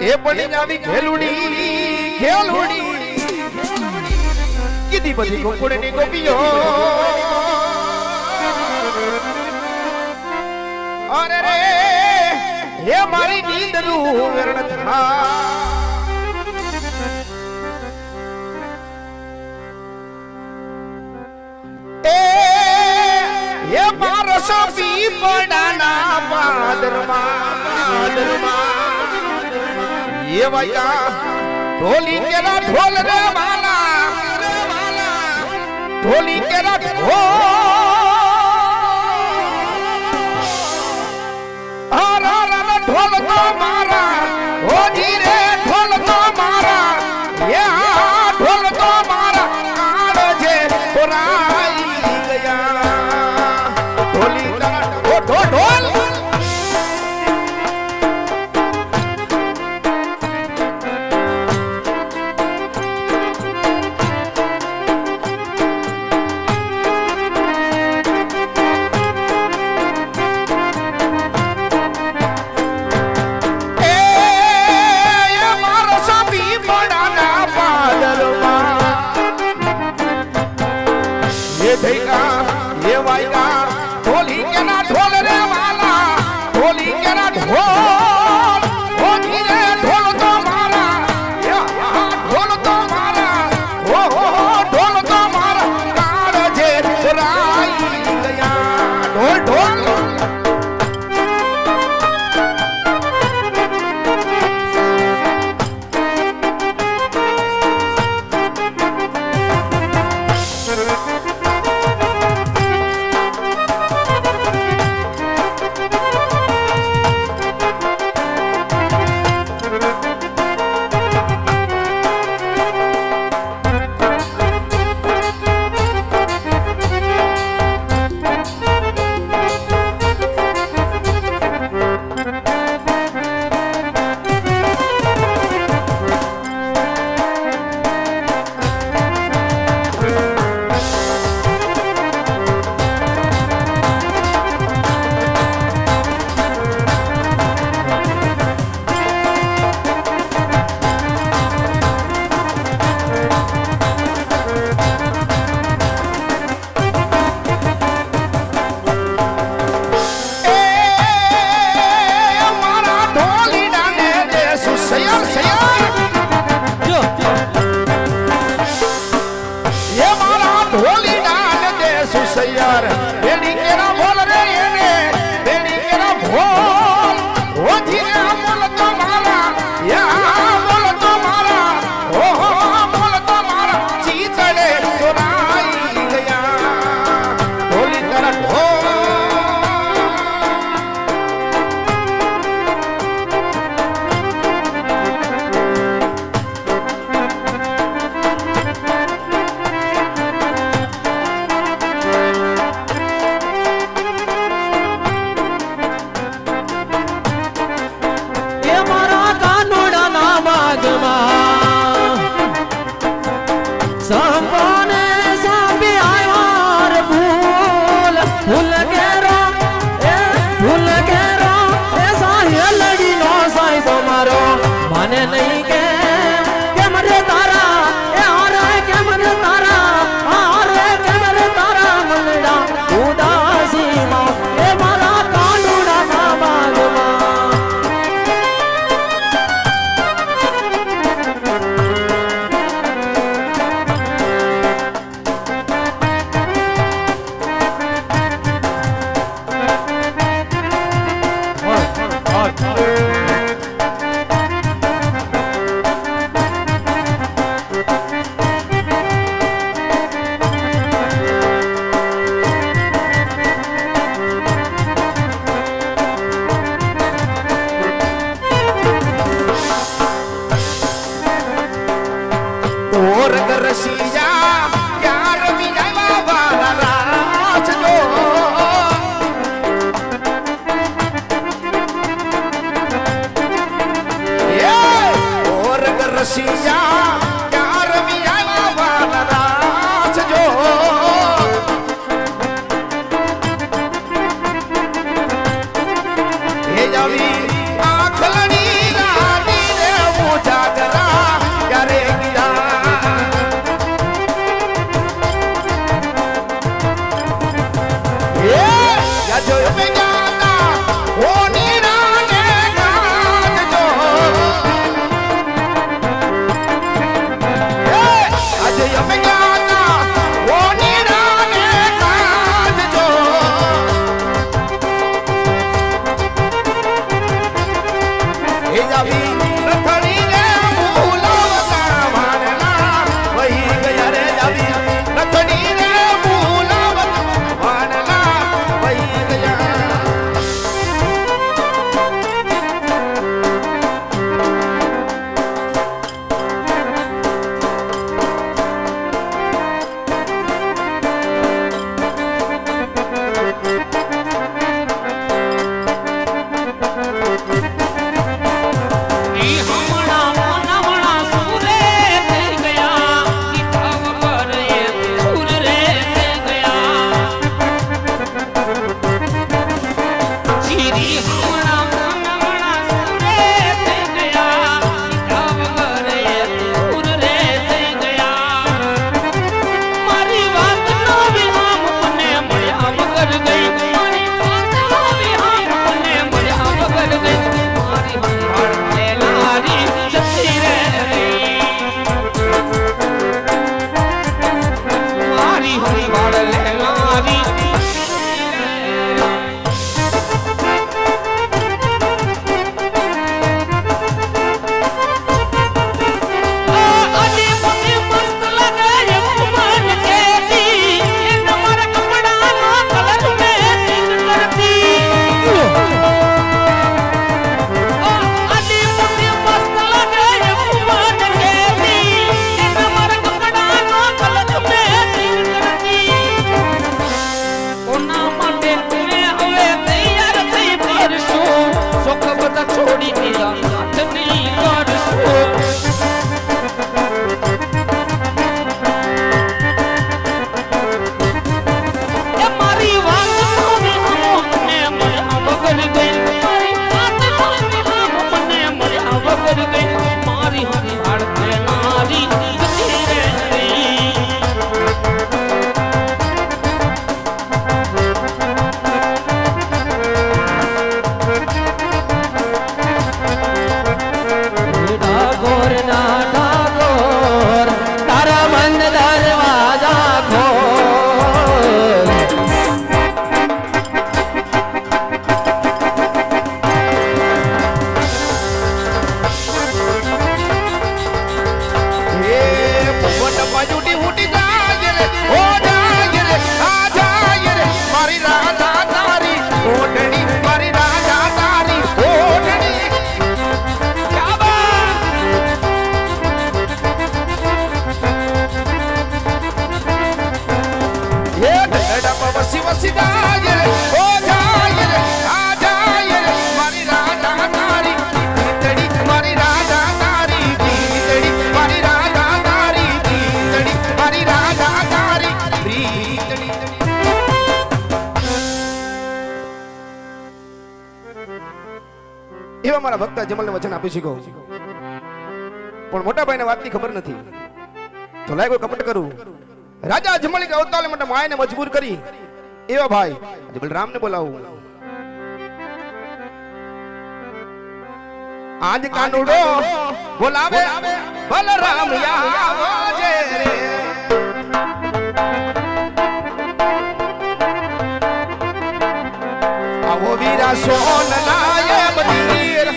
એ પણ જાવી ખેલુડી ખેલુડી કીધી બધી ગોકુળની ગોપીઓ અરે રે હે મારી નીંદનું વર્ણ થા એ મારસ પીપળાના પાદરમાં એ વાયા ઢોલી કેરા ઢોલ રે વાલા ઢોલી કેરા ઢોલ ઢોલ તો મારા હોજી રે ઢોલ તો મારા એ ઢોલ તો મારા કાળ છે પુરાઈ ગયા ઢોલી ઢોલ ઢોલ ये वाइगा ढोली के ना ढोल रे वाला ढोली के ना ढोल ओ धीरे ढोल तो मारा ढोल तो मारा ओ ढोल तो मारा काड़ जे राई गया ढोल ढोल આજે અમે જાતા ઓની રાને ગાજજો આજે અમે જાતા ઓની રાને ગાજજો એ જાવી રખડી રે ભૂલાવતા વાણલા વહી ગયા રે જાવી રખડી રે ભૂલાવતા વાણલા વહી ગયા એવા મારા ભક્ત જમલને વચન આપી શીખો પણ મોટા ભાઈને વાતની ખબર નથી તો લાગ્યો કપટ કરું રાજા જમલ કે અવતાર માટે માયને મજબૂર કરી એવા ભાઈ બલરામને બોલાવું આજ કાનુડો બોલાવે બલરામ આવજે રે આવો વીરા સોનલાય મંદિર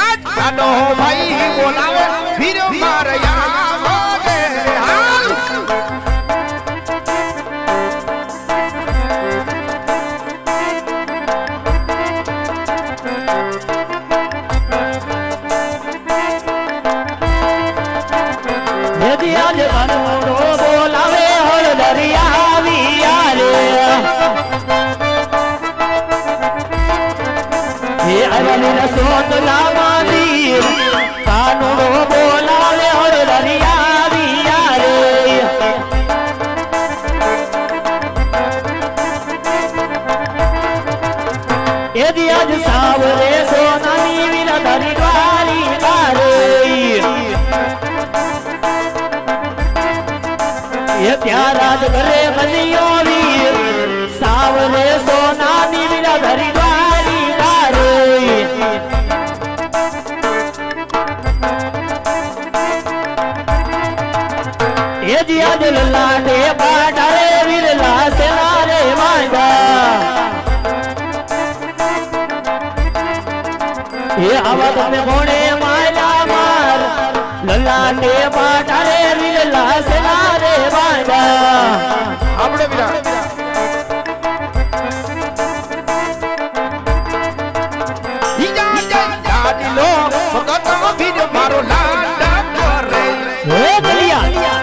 આજ કાનો ભાઈ બોલાવે વીર મારયા આવજે હાલ यदि आज कानुडो बोलावे हर दरिया विया रे ये अरली न सोत लावादी कानुडो बोलावे हर दरिया विया रे यदि आज सावरे सोनानी विना धरी द्वारी तारे ये प्याराज करे बनियो वीर सावरे सोना नी विना આજ લલાટે પાટારે વિરલા સેના રે માંડા એ આવા તમે કોણે માયલા માર લલાટે પાટારે વિરલા સેના રે માંડા આપણે વિરા લાડીલો ભગત ભીડ મારો લાડા કરે હે ગલિયા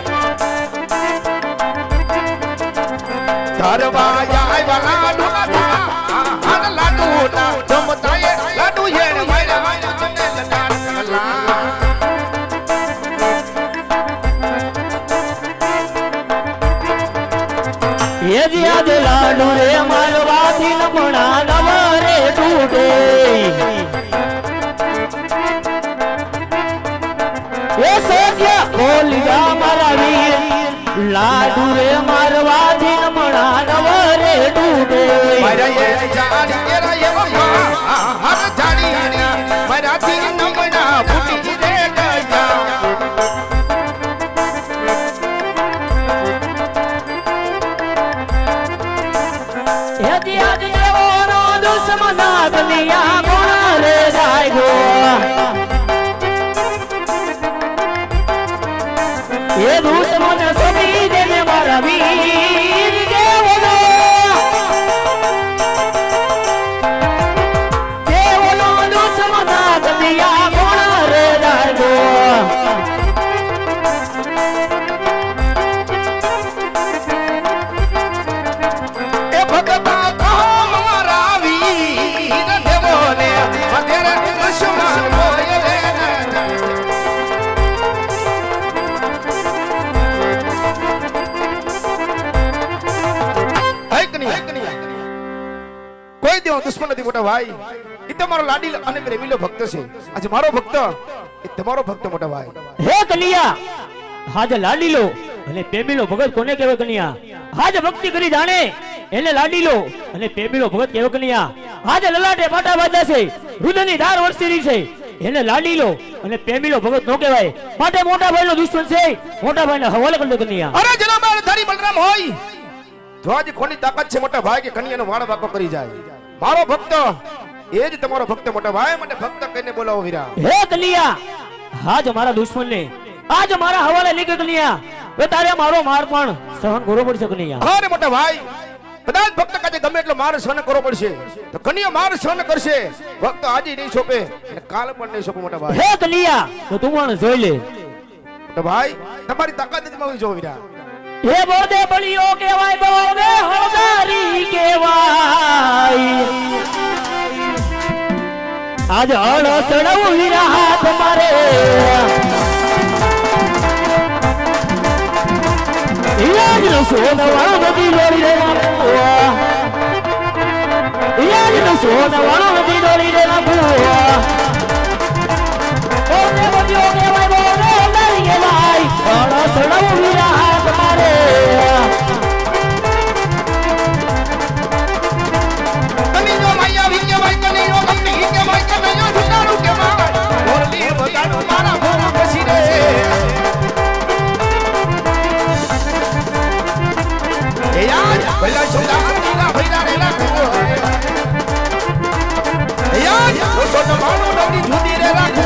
ધરવા આવ્યા લાડુ ના લાડુ ના જમતાએ લાડુ હેણ મારા મારા તમને લડાડલા એ જે આજ લાડુ રે મારવાથી લમણા નવરે તૂટે એ સોજ્યા ખોલિયા મારા વીર લાડુ રે મારવાથી લમણા નવરે તૂટે મારા એ જાડી કેરા એ હર જાડી મારાથી નમણા ફૂટી રે ગયા હેતી આજ દેવોનો દુશ્મના દુનિયા કોણ રે જાયગો એ દુશ્મન સમી દેને મારા વીર દેવોનો દુશ્મના દુનિયા કોણ રે જાયગો એ ભગતા કહો મારા વીર દેવોને મધેર દુશ્મન હોય રે કોઈ દેવો દુશ્મન નથી મોટા ભાઈ એ તમારો લાડી અને પ્રેમીલો ભક્ત છે આજે મારો ભક્ત એ તમારો ભક્ત મોટા ભાઈ હે કનિયા હાજે લાડીલો અને પ્રેમીલો ભગત કોને કહેવાય કનિયા હાજે ભક્તિ કરી જાણે એને લાડીલો અને પ્રેમીલો ભગત કહેવાય કનિયા હાજે લલાટે પાટા બાંધા છે રુદની ધાર વરસી છે એને લાડીલો અને પ્રેમીલો ભગત નો કહેવાય માટે મોટા ભાઈનો દુશ્મન છે મોટા ભાઈને હવાલે કરી દો કનિયા અરે જનાબાર ધારી બલરામ હોય જો આજે કોની તાકાત છે મોટા ભાઈ કે કન્યાનો વાળ વાકો કરી જાય મારો ભક્ત એ જ તમારો ભક્ત મોટા ભાઈ મને ભક્ત કહીને બોલાવો વીરા હે કનિયા હાજ મારા દુશ્મન ને આજ મારા હવાલે નીકળ કનિયા હવે તારે મારો માર પણ સહન કરવો પડશે કનિયા અરે મોટા ભાઈ બધા ભક્ત કાજે ગમે એટલો માર સહન કરવો પડશે તો કન્યા માર સહન કરશે ભક્ત આજે નહીં સોપે અને કાલ પણ નહીં સોપે મોટા ભાઈ હે કનિયા તો તું મને જોઈ લે મોટા ભાઈ તમારી તાકાત નથી માવી જો વીરા હે બોદે બળિયો કેવાય બોદે હળદારી કેવાય આજ અળસડવું વીરા હાથ મારે યાજનો સોનવાળો નદી દોડી રે નાખુઆ યાજનો સોનવાળો નદી દોડી રે નાખુઆ બોદે બળિયો કેવાય બોદે હળદારી કેવાય અળસડવું વીરા હાથ મારે કનીનો માયા વિકે ભાઈ કનીનો કંપની કે ભાઈ કનીનો ઢુકાડું કે ભાઈ બોરલી બગાડું મારા ભોગ બસી રે એ યાર ભલા છોડા નીલા ભૈરા રે રાખો એ યાર ઓ સોનો માનો નવડી જુદી રે રાખો